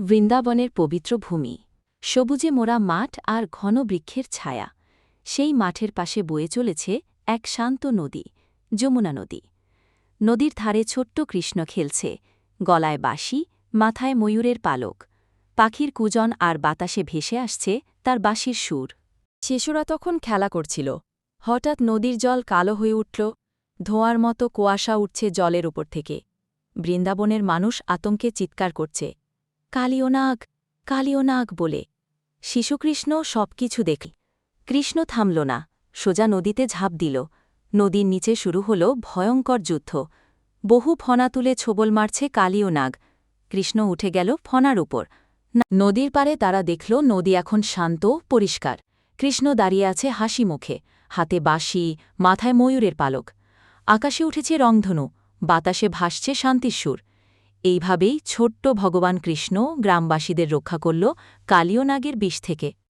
বৃন্দাবনের পবিত্র ভূমি, সবুজে মোড়া মাঠ আর ঘন বৃক্ষের ছায়া। সেই মাঠের পাশে বয়ে চলেছে এক শান্ত নদী, যমুনা নদী। নদীর ধারে ছোট্ট কৃষ্ণ খেলছে, গলায় বাঁশি, মাথায় ময়ূরের পালক। পাখির কুজন আর বাতাসে ভেসে আসছে তার বাঁশির সুর। শিশুরা তখন খেলা করছিল। হঠাৎ নদীর জল কালো হয়ে উঠল, ধোঁয়ার মতো কুয়াশা উঠছে জলের উপর থেকে। বৃন্দাবনের মানুষ আতঙ্কে চিৎকার করছে, কালিওনাগ, কালিওনাগ বলে। শিশুকৃষ্ণ সবকিছু দেখল। কৃষ্ণ থামল না, সোজা নদীতে ঝাঁপ দিল। নদীর নিচে শুরু হল ভয়ঙ্কর যুদ্ধ। বহু ফনা তুলে ছোবল মারছে কালিওনাগ। কৃষ্ণ উঠে গেল ফনার উপর। নদীর পারে তারা দেখল নদী এখন শান্ত, পরিষ্কার। কৃষ্ণ দাঁড়িয়ে আছে হাসি মুখে, হাতে বাঁশি, মাথায় ময়ূরের পালক। আকাশে উঠেছে রংধনু, বাতাসে ভাসছে শান্তির সুর। এইভাবেই ছোট্ট ভগবান কৃষ্ণ গ্রামবাসীদের রক্ষা করল কালিওনাগের বিষ থেকে।